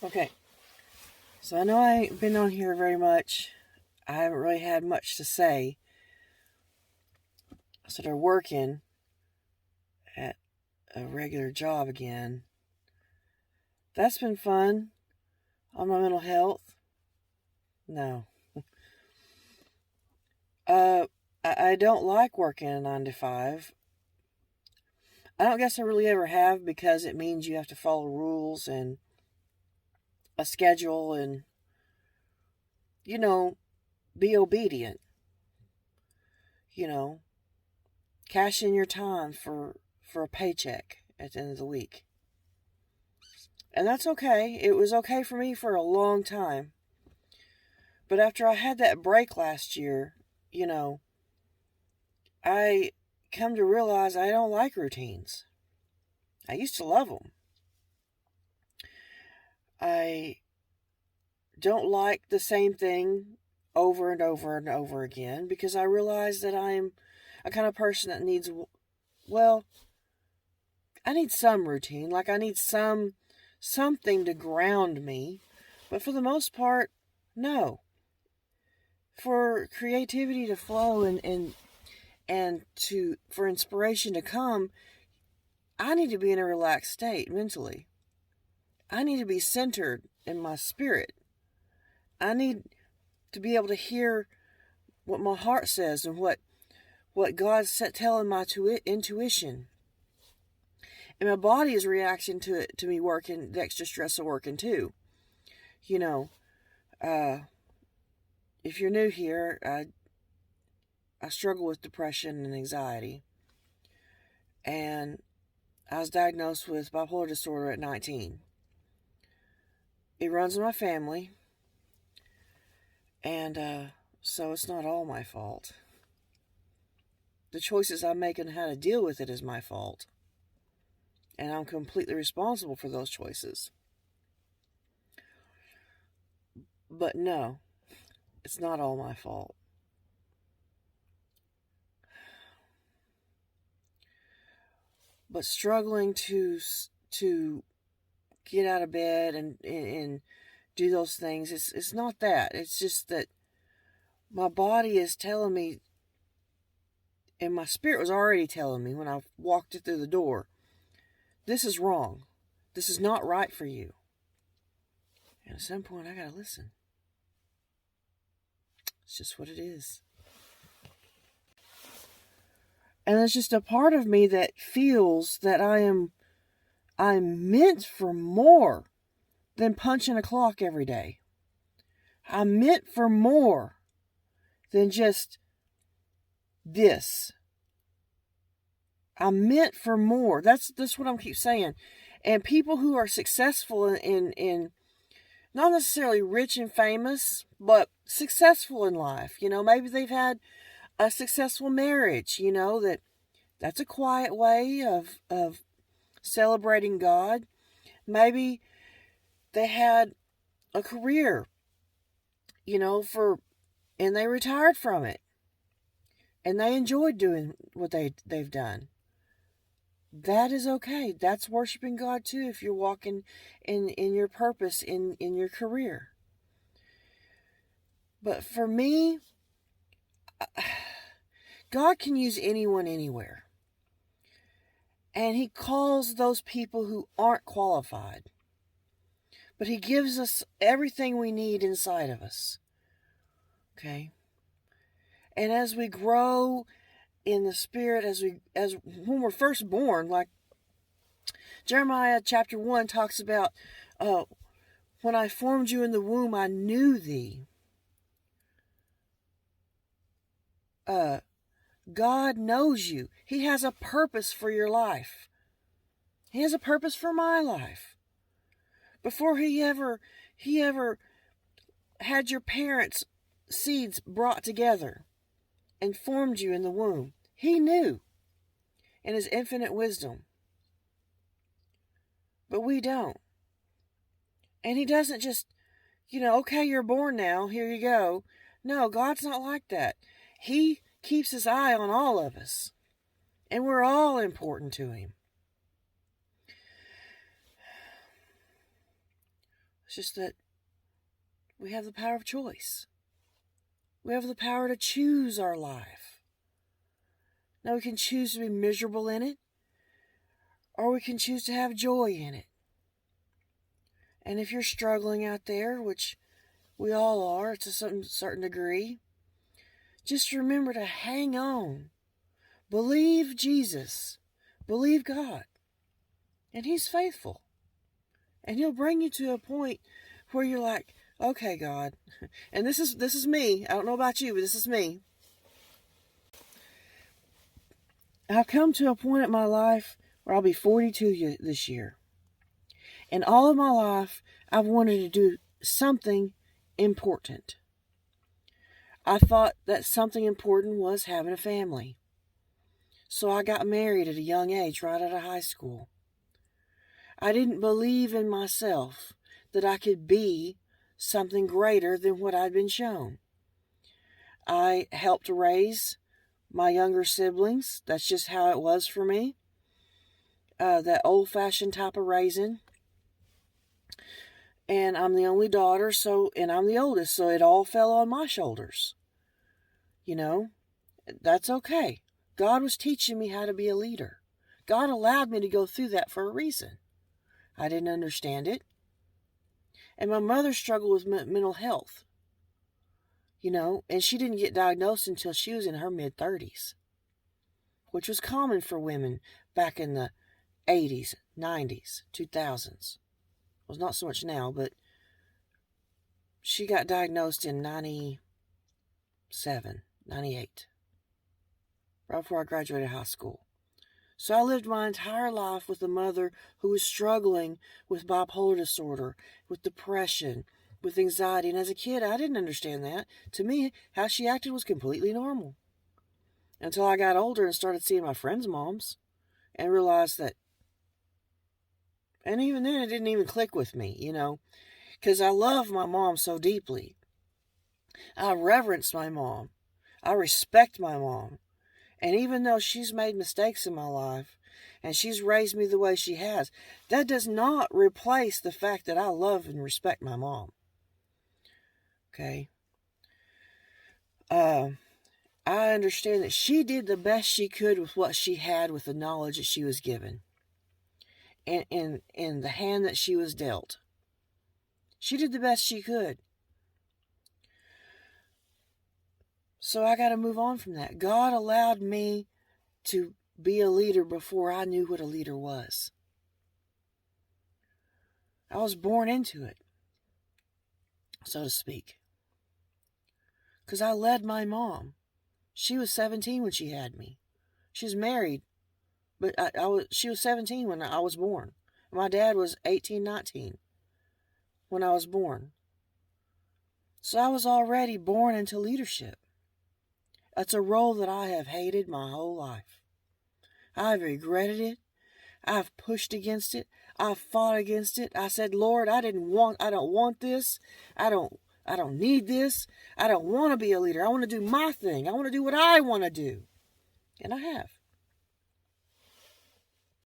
Okay, so I know I ain't been on here very much. I haven't really had much to say. I started working at a regular job again. That's been fun. On my mental health. No. Uh, I don't like working a 9 to 5. I don't guess I really ever have because it means you have to follow rules and a schedule and, you know, be obedient. You know, cash in your time for a paycheck at the end of the week. And that's okay. It was okay for me for a long time. But after I had that break last year, I come to realize I don't like routines. I used to love them. I don't like the same thing over and over and over again because I realize that I'm a kind of person that needs, well, I need some routine. Like I need something to ground me. But for the most part, no. For creativity to flow and for inspiration to come, I need to be in a relaxed state mentally. I need to be centered in my spirit. I need to be able to hear what my heart says and what God's telling my intuition. And my body is reacting to me working, the extra stress of working too. You know, if you're new here, I struggle with depression and anxiety. And I was diagnosed with bipolar disorder at 19. It runs in my family. And so it's not all my fault. The choices I make and how to deal with it is my fault. And I'm completely responsible for those choices. But no, it's not all my fault. But struggling to get out of bed and do those things, it's not that. It's just that my body is telling me, and my spirit was already telling me when I walked it through the door, this is wrong. This is not right for you. And at some point, I gotta listen. It's just what it is. And there's just a part of me that feels that I'm meant for more than punching a clock every day. I'm meant for more than just this. I'm meant for more. That's what I'm keep saying. And people who are successful in not necessarily rich and famous, but successful in life. Maybe they've had a successful marriage, that's a quiet way of celebrating God. Maybe they had a career, and they retired from it. And they enjoyed doing what they've done. That is okay. That's worshiping God too if you're walking in your purpose in your career. But for me, God can use anyone anywhere. And He calls those people who aren't qualified. But He gives us everything we need inside of us. Okay? And as we grow in the Spirit, as when we're first born, like Jeremiah chapter 1 talks about, when I formed you in the womb, I knew thee. God knows you. He has a purpose for your life. He has a purpose for my life. Before he ever had your parents' seeds brought together and formed you in the womb, He knew in His infinite wisdom. But we don't. And He doesn't just, okay, you're born now, here you go. No, God's not like that. He keeps His eye on all of us. And we're all important to Him. It's just that we have the power of choice. We have the power to choose our life. Now we can choose to be miserable in it, or we can choose to have joy in it. And if you're struggling out there, which we all are to some certain degree, just remember to hang on. Believe Jesus. Believe God. And He's faithful. And He'll bring you to a point where you're like, okay, God. And this is me. I don't know about you, but this is me. I've come to a point in my life where I'll be 42 this year. And all of my life, I've wanted to do something important. I thought that something important was having a family. So I got married at a young age, right out of high school. I didn't believe in myself that I could be something greater than what I'd been shown. I helped raise my younger siblings. That's just how it was for me. That old-fashioned type of raising. And I'm the only daughter, and I'm the oldest, so it all fell on my shoulders. You know, that's okay. God was teaching me how to be a leader. God allowed me to go through that for a reason. I didn't understand it. And my mother struggled with mental health. You know, and she didn't get diagnosed until she was in her mid-30s, which was common for women back in the 80s, 90s, 2000s. Well, not so much now, but she got diagnosed in 97, 98, right before I graduated high school. So I lived my entire life with a mother who was struggling with bipolar disorder, with depression, with anxiety. And as a kid, I didn't understand that. To me, how she acted was completely normal. Until I got older and started seeing my friends' moms and realized that. And even then, it didn't even click with me, you know, because I love my mom so deeply. I reverence my mom. I respect my mom. And even though she's made mistakes in my life and she's raised me the way she has, that does not replace the fact that I love and respect my mom. Okay? I understand that she did the best she could with what she had, with the knowledge that she was given. And in the hand that she was dealt. She did the best she could. So I got to move on from that. God allowed me to be a leader before I knew what a leader was. I was born into it, so to speak. Because I led my mom. She was 17 when she had me. She was married, but she was 17 when I was born. My dad was 18, 19 when I was born. So I was already born into leadership. It's a role that I have hated my whole life. I've regretted it. I've pushed against it. I've fought against it. I said, Lord, I don't want this. I don't need this. I don't want to be a leader. I want to do my thing. I want to do what I want to do. And I have.